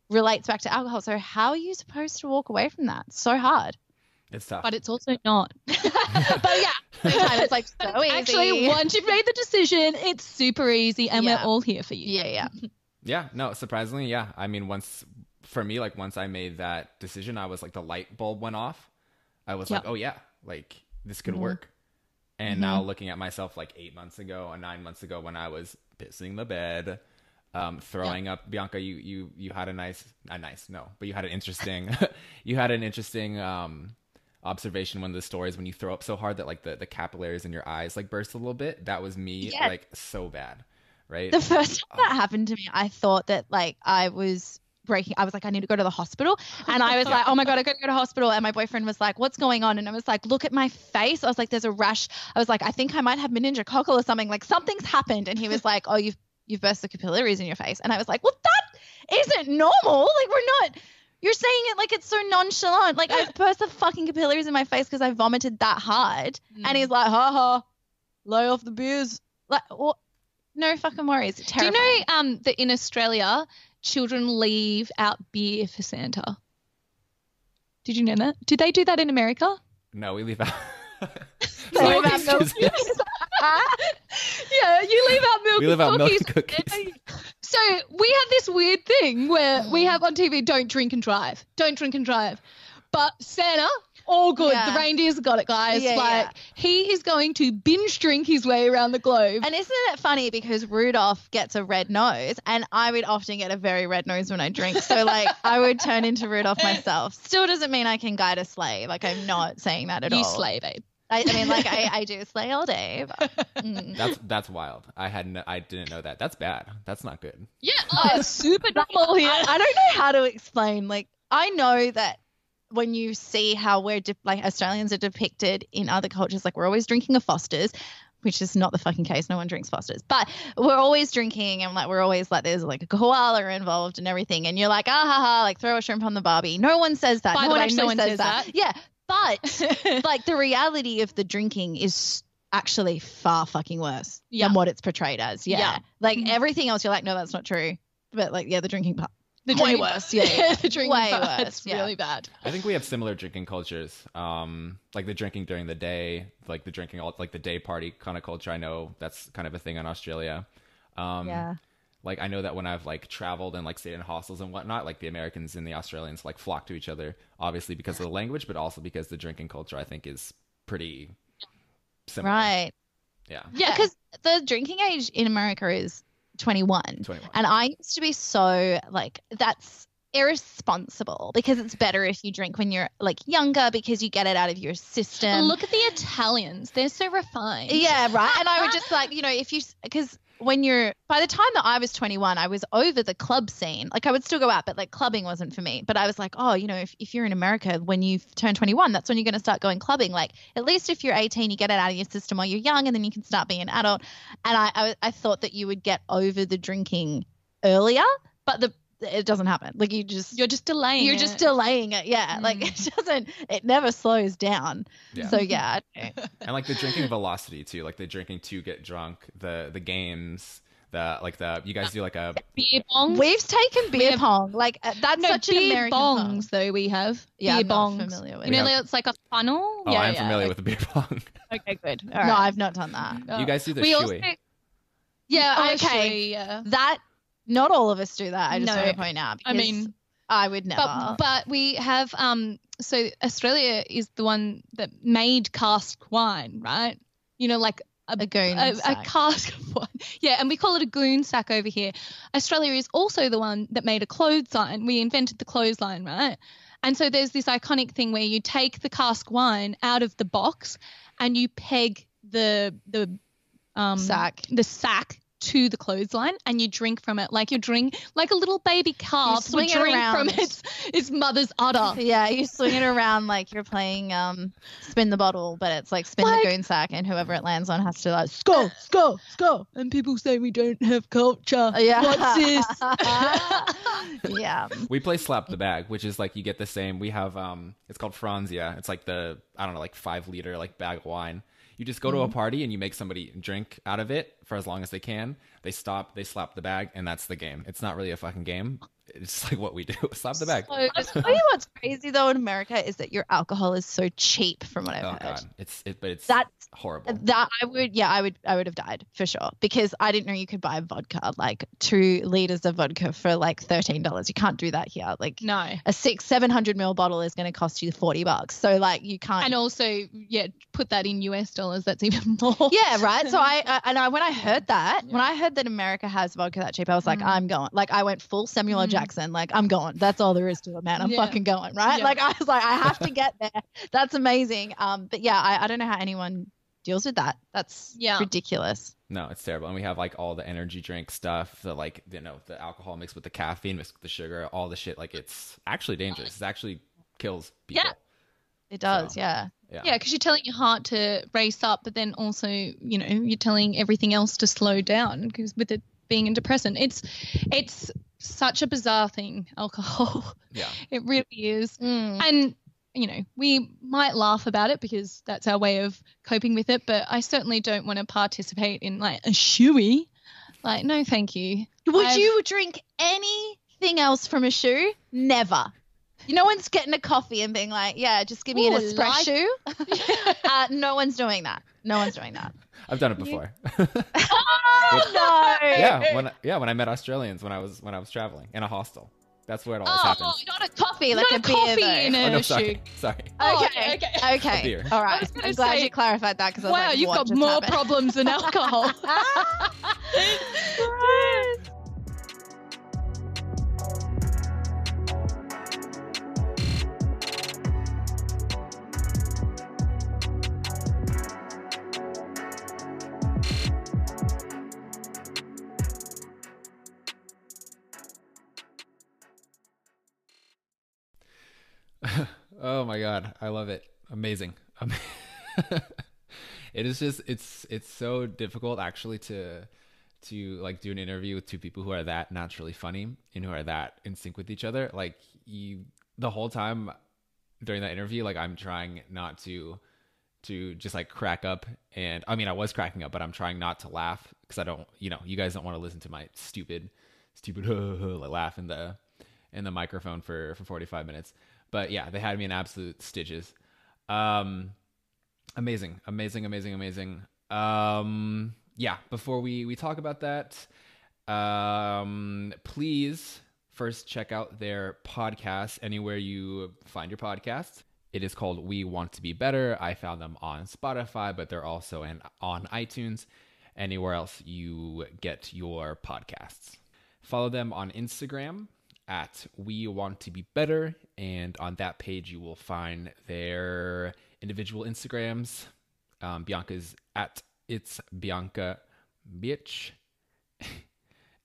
relates back to alcohol. So how are you supposed to walk away from that? It's so hard. It's tough. But it's also not. But yeah, sometimes it's like so easy. Actually, once you've made the decision, it's super easy and we're all here for you. Yeah. Yeah, no, surprisingly, yeah. I mean, once I made that decision, I was like, the light bulb went off. I was like, oh yeah, like this could work. And now looking at myself like 8 months ago or 9 months ago when I was pissing the bed, throwing up. Bianca, you had you had an interesting, observation. One of the stories when you throw up so hard that like the capillaries in your eyes like burst a little bit. That was me, like so bad, right? The first time that happened to me, I thought that like I was breaking. I was like, I need to go to the hospital, and I was like, oh my god, I got to go to hospital. And my boyfriend was like, what's going on? And I was like, look at my face. I was like, there's a rash. I was like, I think I might have meningococcal or something. Like something's happened. And he was like, oh, you've burst the capillaries in your face. And I was like, well, that isn't normal. Like we're not. You're saying it like it's so nonchalant. Like I've burst the fucking capillaries in my face because I vomited that hard. And he's like, ha ha, lay off the beers. Like, well, no fucking worries. It's terrifying. Do you know that in Australia, children leave out beer for Santa? Did you know that? Do they do that in America? No, we leave out. They leave out milk. Yeah, you leave out milk. We leave out milk cookies. and cookies. So we have this weird thing where we have on TV, don't drink and drive. Don't drink and drive. But Santa, all good. Yeah. The reindeer's got it, guys. Yeah. He is going to binge drink his way around the globe. And isn't it funny because Rudolph gets a red nose and I would often get a very red nose when I drink. So like I would turn into Rudolph myself. Still doesn't mean I can guide a sleigh. Like I'm not saying that at all. You slay, babe. I mean, like I do slay all day. But, That's wild. I didn't know that. That's bad. That's not good. Yeah, it's super normal here. I don't know how to explain. Like I know that when you see how we're like Australians are depicted in other cultures, like we're always drinking a Foster's, which is not the fucking case. No one drinks Foster's, but we're always drinking and like we're always like there's like a koala involved and everything. And you're like, ah ha ha, like throw a shrimp on the Barbie. No one says that. By the way, no one says that. Yeah. But like the reality of the drinking is actually far fucking worse than what it's portrayed as. Yeah. Like everything else, you're like, no, that's not true. But like, yeah, the drinking part. Way worse. Yeah. The drinking way part, worse. it's really bad. I think we have similar drinking cultures. Like the drinking during the day, like the drinking like the day party kind of culture. I know that's kind of a thing in Australia. Yeah. Like I know that when I've like traveled and like stayed in hostels and whatnot, like the Americans and the Australians like flock to each other, obviously because of the language, but also because the drinking culture I think is pretty similar. Right. Yeah. Yeah. Because the drinking age in America is 21. And I used to be so like, that's irresponsible because it's better if you drink when you're like younger because you get it out of your system. Look at the Italians. They're so refined. Yeah, right. And I would just like, you know, because by the time that I was 21, I was over the club scene. Like I would still go out, but like clubbing wasn't for me. But I was like, oh, you know, if you're in America, when you turn 21, that's when you're going to start going clubbing. Like at least if you're 18, you get it out of your system while you're young and then you can start being an adult. And I thought that you would get over the drinking earlier, but it doesn't happen. Like you're just delaying it. Yeah. Like it never slows down. Yeah. So yeah. And like the drinking velocity too, like the drinking to get drunk, the games, you guys do like a beer bong. We've taken beer pong. Like that's such an American bongs though we have. Yeah, beer bongs. Not familiar with you know, it's like a funnel. Oh, I'm familiar with the beer pong. Okay, good. All right. No, I've not done that. You guys do the we shui. also, okay. Shui, yeah. That not all of us do that. I just want to point out. I mean, I would never. But we have so Australia is the one that made cask wine, right? You know, like a cask of wine. Yeah, and we call it a goon sack over here. Australia is also the one that made a clothesline. We invented the clothesline, right? And so there's this iconic thing where you take the cask wine out of the box and you peg the sack to the clothesline and you drink from it like like a little baby calf would swing it drink around. from its mother's udder. Yeah, you swing it around like you're playing spin the bottle, but it's like spin the goon sack, and whoever it lands on has to like score. And people say we don't have culture. Yeah. What's this? Yeah. We play slap the bag, which is like you get the same. We have it's called Franzia. It's like the, I don't know, like 5 liter like bag of wine. You just go to a party and you make somebody drink out of it for as long as they can. They stop, they slap the bag, and that's the game. It's not really a fucking game. It's like what we do. Slap the bag. So, I'll tell you what's crazy though in America is that your alcohol is so cheap from what I've heard. God, it's That's horrible. That I would have died for sure, because I didn't know you could buy vodka, like 2 liters of vodka for like $13. You can't do that here. Like No. a 700 ml bottle is going to cost you $40. So like you can't. And also, yeah, put that in US dollars. That's even more. Yeah, right. So when I heard that America has vodka that cheap, I was like, I'm going. Like I went full Samuel L. Jackson. Like I'm going. That's all there is to it, man. I'm fucking going. Right. Yeah. Like I was like, I have to get there. That's amazing. But yeah, I don't know how anyone deals with that. That's ridiculous. No, it's terrible. And we have like all the energy drink stuff, the like, you know, the alcohol mixed with the caffeine, mixed with the sugar, all the shit. Like it's actually dangerous. It actually kills people. Yeah. It does. So, yeah. Yeah, because you're telling your heart to race up, but then also, you know, you're telling everything else to slow down because with it being a depressant. It's such a bizarre thing, alcohol. Yeah. It really is. And, you know, we might laugh about it because that's our way of coping with it, but I certainly don't want to participate in like a shoey. Like, no, thank you. Would you drink anything else from a shoe? Never. No one's getting a coffee and being like, yeah, just give me an espresso. No one's doing that. No one's doing that. I've done it before. Oh, no. Yeah, when I met Australians when I was traveling in a hostel. That's where it always happens. Not a coffee, like Not a beer coffee though. in a Oh no, shoe. sorry. Okay. A beer. All right. gonna I'm glad say, you clarified that, because I was Wow, like, you've what got just more happened? problems than alcohol. Oh my God, I love it. Amazing. It is just it's so difficult actually to like do an interview with 2 people who are that naturally funny and who are that in sync with each other. Like the whole time during that interview, like I'm trying not to just like crack up, and I mean I was cracking up, but I'm trying not to laugh because I don't, you know, you guys don't want to listen to my stupid like laugh in the microphone for 45 minutes. But yeah, they had me in absolute stitches. Amazing. Yeah, before we talk about that, please first check out their podcast anywhere you find your podcasts. It is called We Want to Be Better. I found them on Spotify, but they're also on iTunes, anywhere else you get your podcasts. Follow them on Instagram at We Want to Be Better, and on that page you will find their individual Instagrams. Bianca's at It's Bianca Bitch,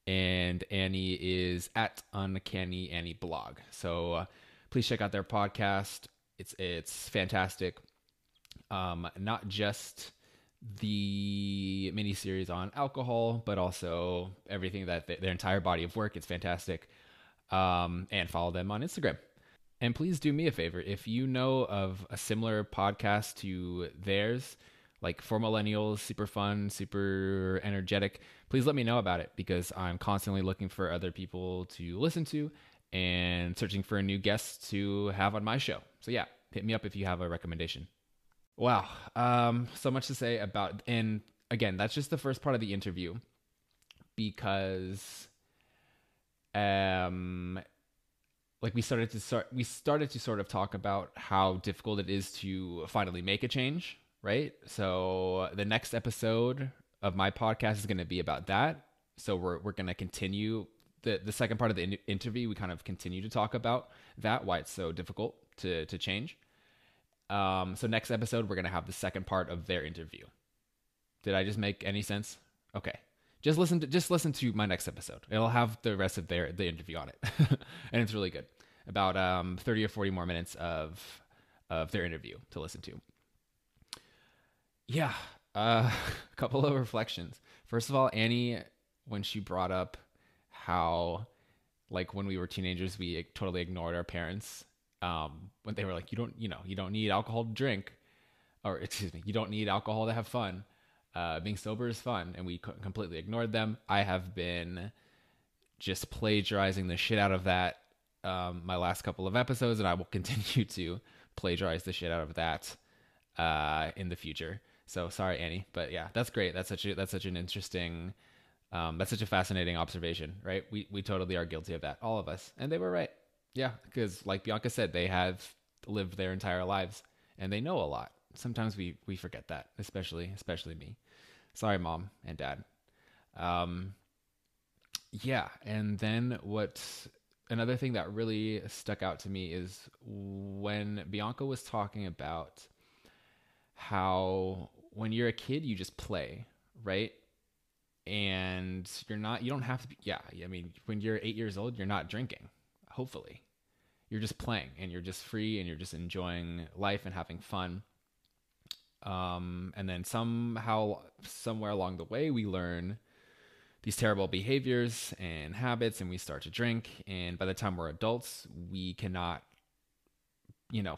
and Annie is at Uncanny Annie Blog. So please check out their podcast. It's fantastic. Not just the miniseries on alcohol, but also everything that their entire body of work. It's fantastic. And follow them on Instagram. And please do me a favor. If you know of a similar podcast to theirs, like for millennials, super fun, super energetic, please let me know about it, because I'm constantly looking for other people to listen to and searching for new guests to have on my show. So yeah, hit me up if you have a recommendation. Wow. So much to say about, and again, that's just the first part of the interview, because like we started to sort of talk about how difficult it is to finally make a change, right? So the next episode of my podcast is going to be about that. So we're going to continue the second part of the interview. We kind of continue to talk about that, why it's so difficult to change. So next episode, we're going to have the second part of their interview. Did I just make any sense? Okay. just listen to my next episode. It'll have the rest of the interview on it, and it's really good. About 30 or 40 more minutes of their interview to listen to. Yeah, a couple of reflections. First of all, Annie, when she brought up how, like, when we were teenagers, we totally ignored our parents when they were like, you don't need alcohol to drink, or excuse me, you don't need alcohol to have fun. Being sober is fun, and we completely ignored them. I have been just plagiarizing the shit out of that my last couple of episodes, and I will continue to plagiarize the shit out of that in the future. So sorry, Annie, but yeah, that's great. That's such an interesting, that's such a fascinating observation, right? We totally are guilty of that, all of us, and they were right. Yeah, because like Bianca said, they have lived their entire lives, and they know a lot. Sometimes we forget that, especially me. Sorry, Mom and Dad. Yeah, and then another thing that really stuck out to me is when Bianca was talking about how when you're a kid, you just play, right? And you don't have to be, yeah, I mean, when you're 8 years old, you're not drinking, hopefully. You're just playing, and you're just free, and you're just enjoying life and having fun. And then somewhere along the way, we learn these terrible behaviors and habits, and we start to drink. And by the time we're adults, we cannot,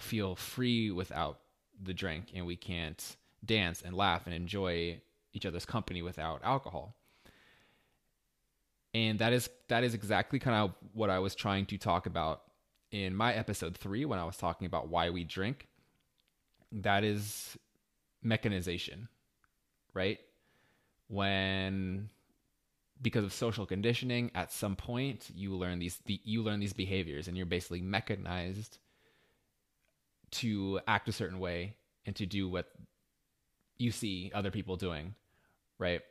feel free without the drink, and we can't dance and laugh and enjoy each other's company without alcohol. And that is exactly kind of what I was trying to talk about in my episode 3 when I was talking about why we drink. That is mechanization, right? Because of social conditioning, at some point you learn these behaviors, and you're basically mechanized to act a certain way and to do what you see other people doing, right?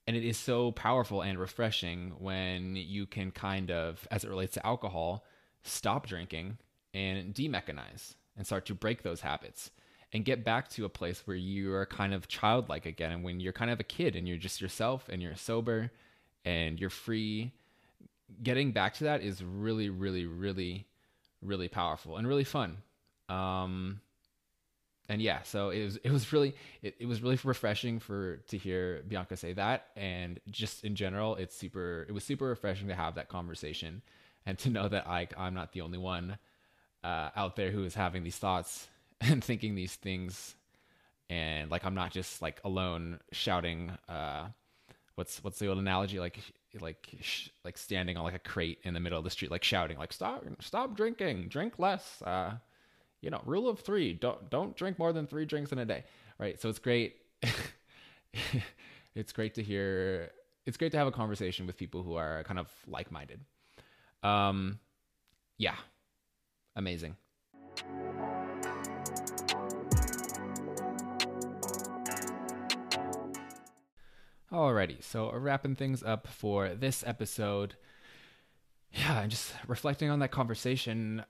And it is so powerful and refreshing when you can kind of, as it relates to alcohol, stop drinking and demechanize and start to break those habits and get back to a place where you are kind of childlike again. And when you're kind of a kid and you're just yourself and you're sober and you're free, getting back to that is really, really, really, really powerful and really fun. And yeah, so it was really refreshing to hear Bianca say that, and just in general, it was super refreshing to have that conversation, and to know that I'm not the only one out there who is having these thoughts and thinking these things, and like I'm not just like alone shouting. What's the old analogy, like standing on like a crate in the middle of the street, like shouting, like stop drinking, drink less. Rule of 3, don't drink more than 3 drinks in a day, right? So it's great. It's great to hear. It's great to have a conversation with people who are kind of like-minded. Yeah, amazing. Alrighty, so wrapping things up for this episode. Yeah, and just reflecting on that conversation,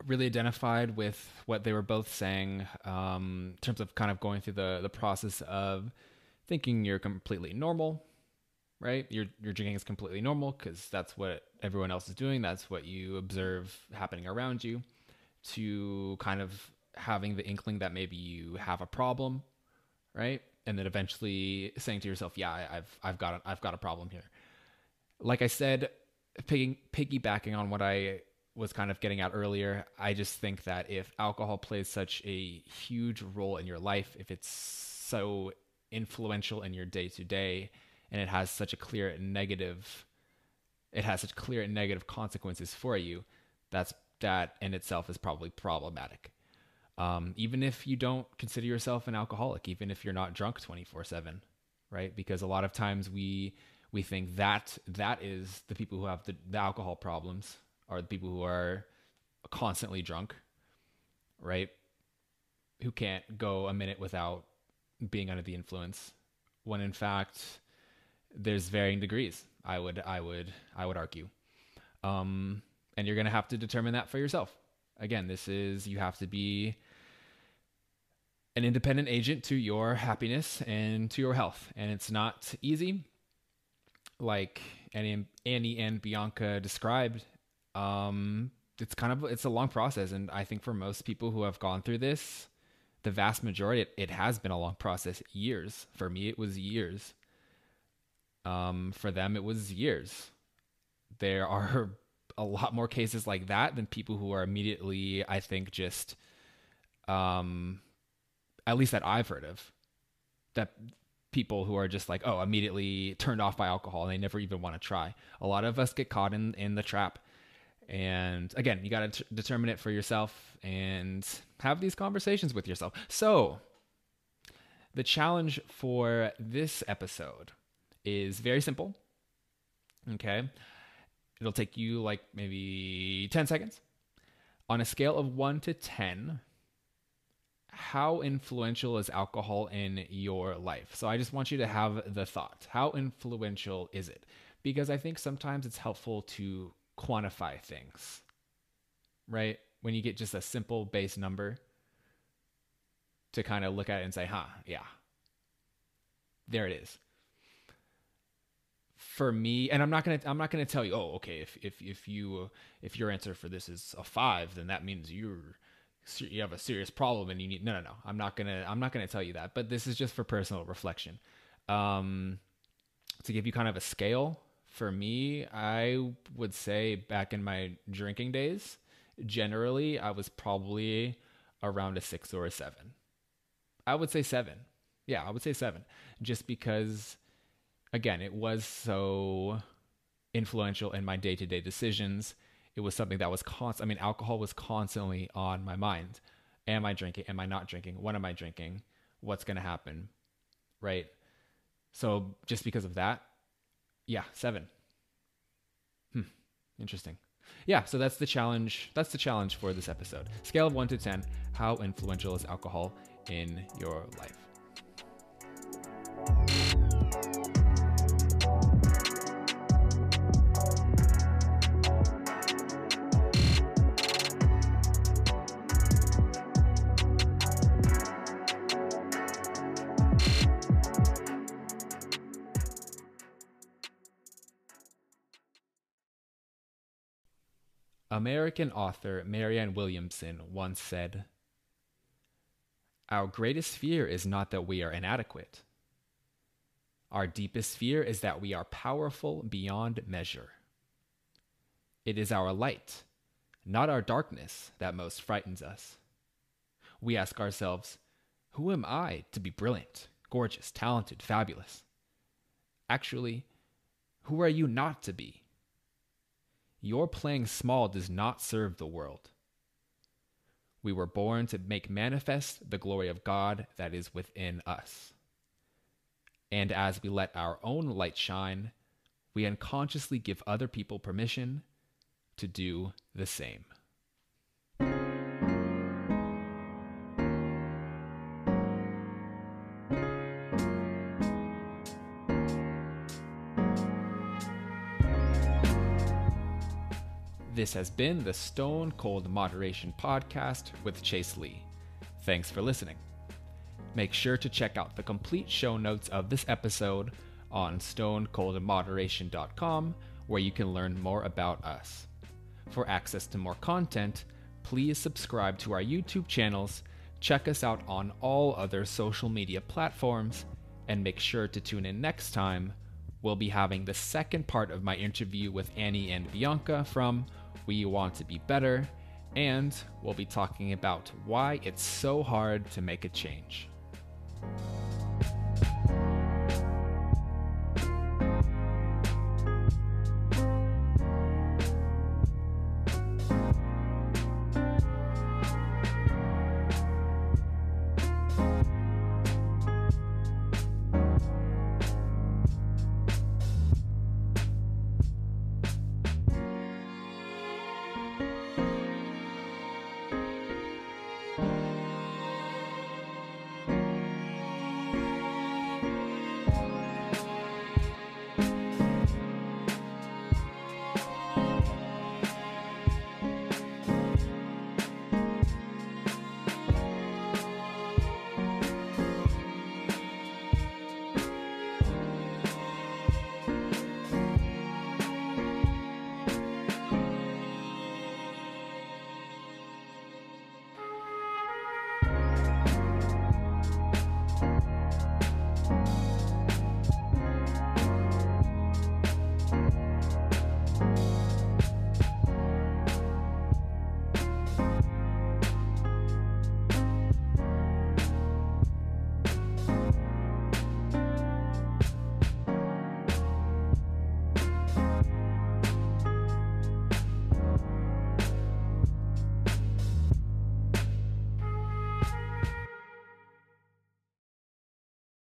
really identified with what they were both saying in terms of kind of going through the process of thinking you're completely normal, right? Your drinking is completely normal because that's what everyone else is doing. That's what you observe happening around you, to kind of having the inkling that maybe you have a problem, right? And then eventually saying to yourself, yeah, I've got a problem here. Like I said, piggybacking on what I was kind of getting at earlier, I just think that if alcohol plays such a huge role in your life, if it's so influential in your day to day, and it has such clear and negative consequences for you, that in itself is probably problematic. Even if you don't consider yourself an alcoholic, even if you're not drunk 24/7, right? Because a lot of times we think that is the people who have the alcohol problems, are the people who are constantly drunk, right? Who can't go a minute without being under the influence, when in fact there's varying degrees. I would argue, and you're gonna have to determine that for yourself. Again, you have to be an independent agent to your happiness and to your health, and it's not easy. like Annie and Bianca described, it's a long process. And I think for most people who have gone through this, the vast majority, it has been a long process. Years. For me, it was years. For them, it was years. There are a lot more cases like that than people who are immediately, I think, just, at least that I've heard of, that people who are just like, oh, immediately turned off by alcohol and they never even want to try. A lot of us get caught in the trap. And again, you got to determine it for yourself and have these conversations with yourself. So the challenge for this episode is very simple. Okay. It'll take you like maybe 10 seconds. On a scale of 1 to 10, how influential is alcohol in your life? So I just want you to have the thought. How influential is it? Because I think sometimes it's helpful to quantify things, right? When you get just a simple base number to kind of look at it and say, yeah, there it is. For me, and I'm not gonna tell you, oh, okay, if your answer for this is a 5, then that means you have a serious problem and you need no. I'm not gonna tell you that. But this is just for personal reflection. To give you kind of a scale, for me, I would say back in my drinking days, generally I was probably around a 6 or a 7. I would say 7. Yeah, I would say 7, just because, again, it was so influential in my day-to-day decisions. It was something that was alcohol was constantly on my mind. Am I drinking? Am I not drinking? When am I drinking? What's going to happen? Right? So just because of that, yeah, 7. Interesting. Yeah, so that's the challenge. That's the challenge for this episode. Scale of 1 to 10. How influential is alcohol in your life? American author Marianne Williamson once said, "Our greatest fear is not that we are inadequate. Our deepest fear is that we are powerful beyond measure. It is our light, not our darkness, that most frightens us. We ask ourselves, who am I to be brilliant, gorgeous, talented, fabulous? Actually, who are you not to be? Your playing small does not serve the world. We were born to make manifest the glory of God that is within us. And as we let our own light shine, we unconsciously give other people permission to do the same." This has been the Stone Cold Moderation Podcast with Chase Lee. Thanks for listening. Make sure to check out the complete show notes of this episode on stonecoldmoderation.com, where you can learn more about us. For access to more content, please subscribe to our YouTube channels, check us out on all other social media platforms, and make sure to tune in next time. We'll be having the second part of my interview with Annie and Bianca from We Want to Be Better, and we'll be talking about why it's so hard to make a change.